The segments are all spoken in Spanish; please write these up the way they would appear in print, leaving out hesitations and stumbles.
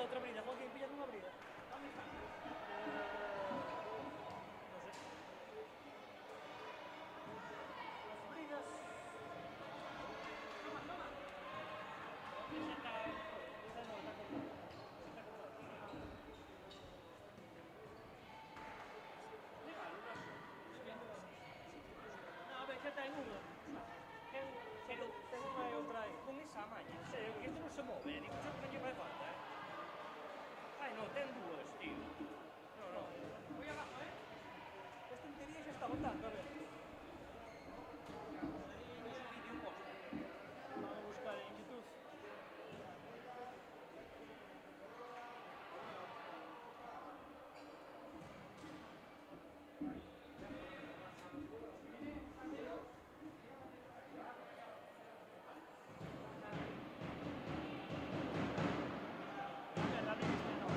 falta otra brida, Joaquín, píllate una brida. No sé. Las bridas. Esa está. Esa no, está cortada. Esa está cortada. Legal, una. No, a ver, xa ten unha. Pero ten unha e outra aí. Con esa maña, en serio, que isto non se move. Digo, xa que non lle fai falta, Ai, non, ten dúas, tío. No, no. Voy abajo, Esta en teoría xa está botando, a ver. Temos un vídeo posto. Van a buscar en YouTube. A ver, la revista no.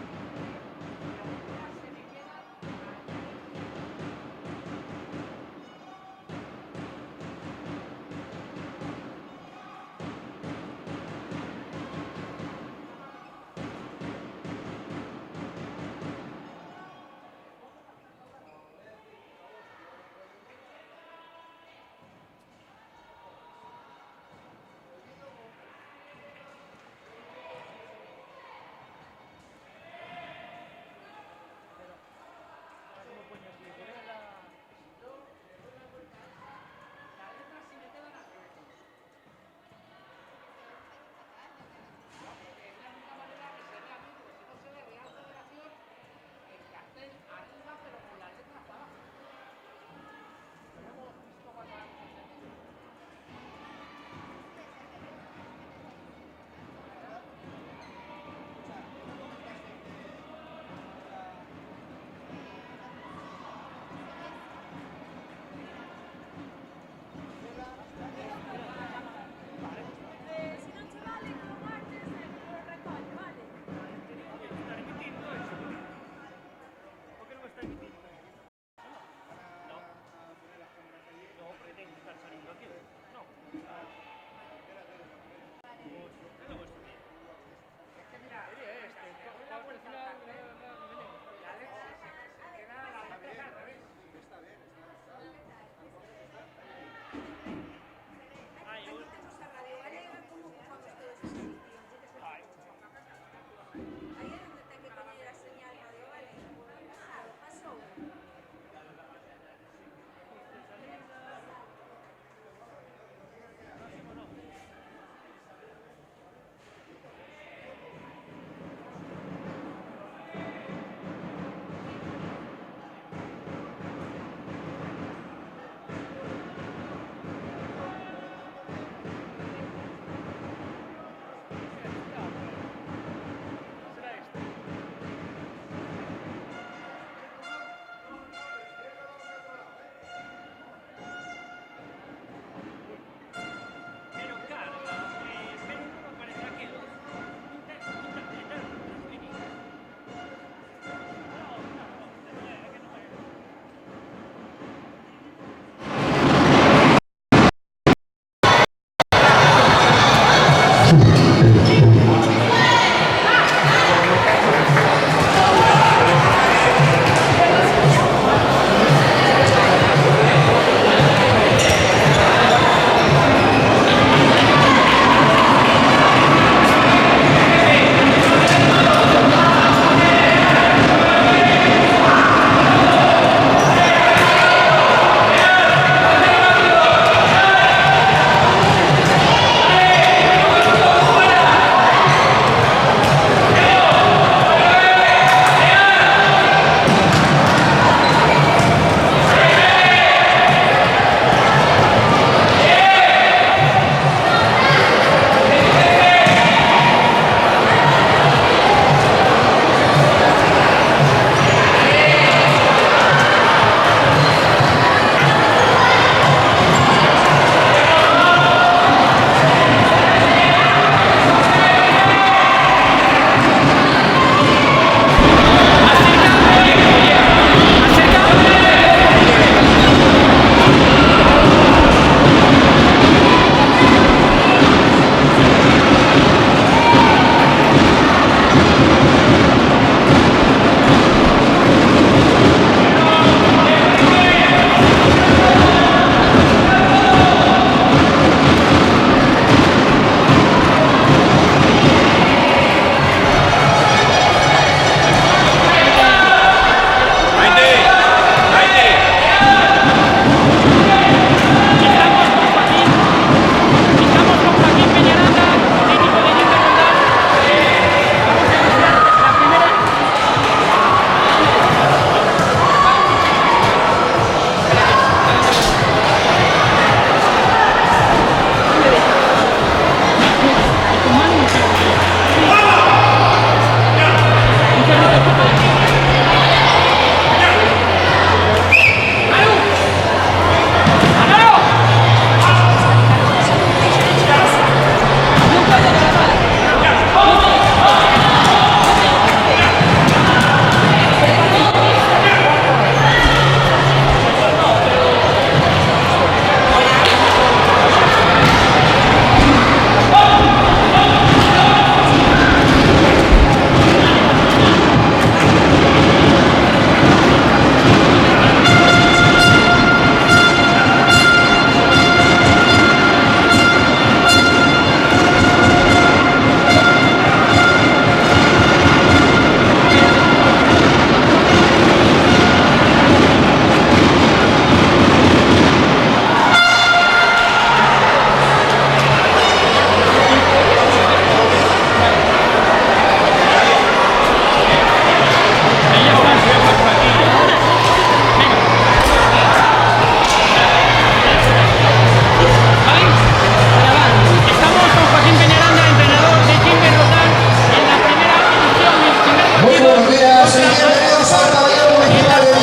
Buenas y bienvenidos al pabellón municipal de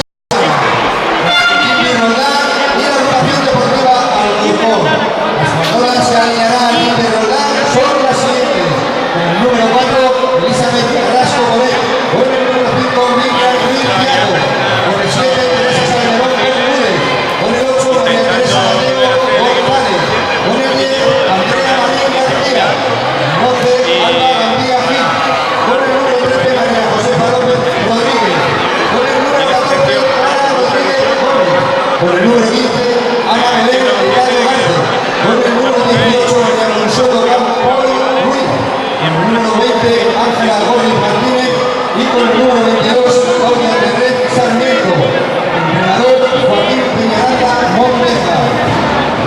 Quimpi Roldán y la agrupación deportiva Alcorcón. Las jugadoras se alinearán en Quimpi Roldán son las siguientes. Con el número 4, Elizabeth Carrasco Bolet. Con el número 5, Miguel Ruiz Piano. Con el 7, Teresa Salmerón Bermúdez. Con el 8, María Teresa Mateo González. Con el 10, Andrea María García. Con el 11, Alba Gandía Gil. Con el número 13, María Josefa López Rodríguez. Con el número 14, Ana Rodríguez Gómez. Con el número 15, Ana Belén Delgado Gante. Con el número 18, María Consuelo Campo Ruiz. Con el número 20, Ángela Gómez Martínez. Y con el número 22, Claudia Terret Sarmiento. Entrenador Joaquín Piñarata Monteja.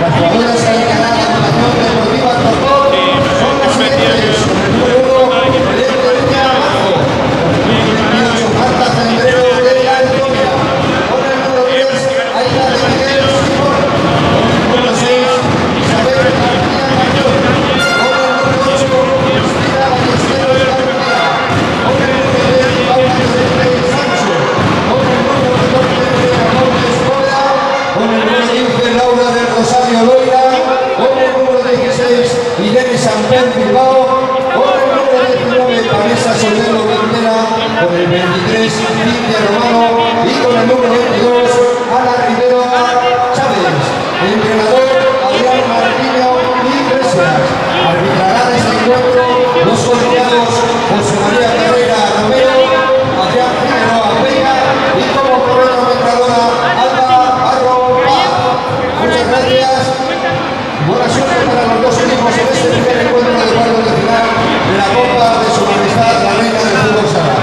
Las jugadoras que alinearán la agrupación deportiva Alcorcón son las siguientes. Con el número 1, Belén Pereña Mazo. Con el número 28, Marta Cendrero de la Antonia. Con el número 3, Aida de Miguel Simón. Con el número 6, Isabel García Mayor. Con el número 8, Cristina Ballesteros García. Con el número 10, Paula Torres Sancho. Con el número 14, Elena Montes Cóveda. Con el número 15, Laura del Rosario Loira. Con el número 16, Irene Sampón Bilbao. Con el número 19, Vanessa Solero Bandera. Con el 23, Cintia Romano. Y con el número 22, Ana Rivera Chávez. Entrenador, Adrián Martínez Iglesias. Arbitrarán este encuentro los colegiados José María Carrera Romero, Adrián Figueroa Vega y como cronometradora Alba Barro Paz. Muchas gracias. Buena suerte para los dos equipos en este primer encuentro de cuartos de final de la Copa de Su Majestad la Reina del Fútbol Sala.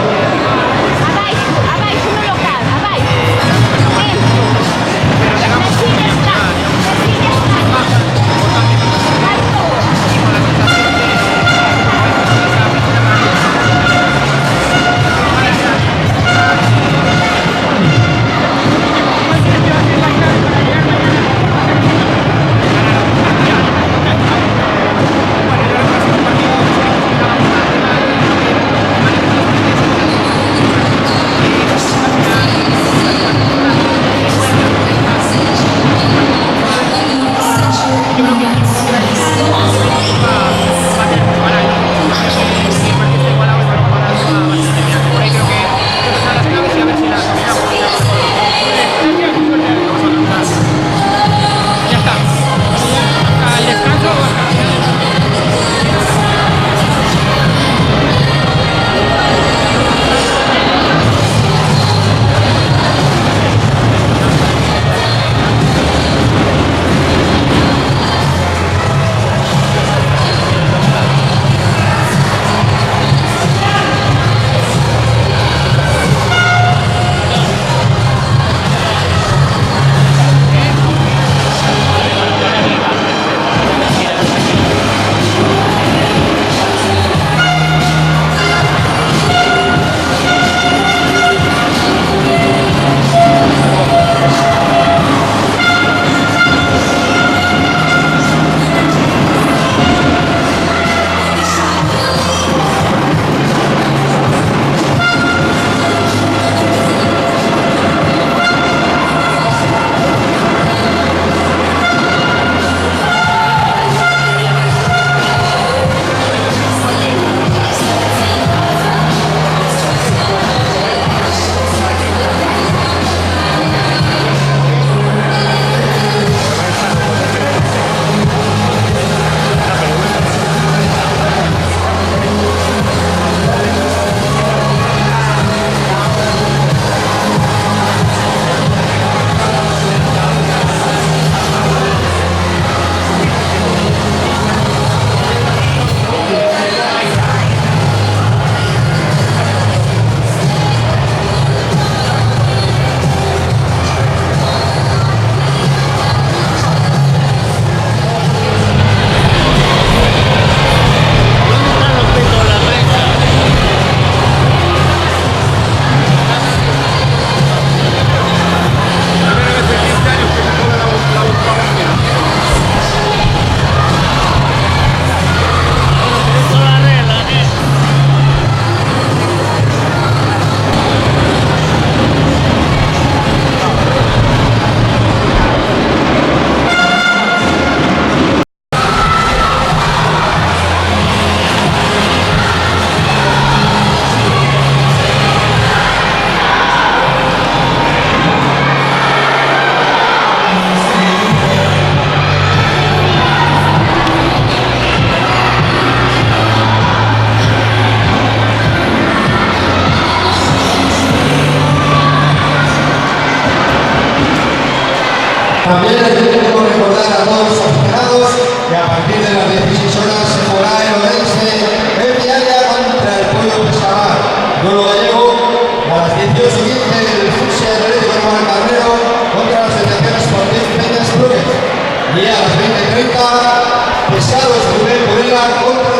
También queremos recordar a todos los aficionados que a partir de las 16 horas se jugará el Orense en Vialla contra el Pueblo Pescamar. Duelo gallego a las 18:15 el Fusia Atlético de Valcarnero contra la Asociación Sporting Peñas Clubes. Y a las 20:30 Pescados Rubén Podela contra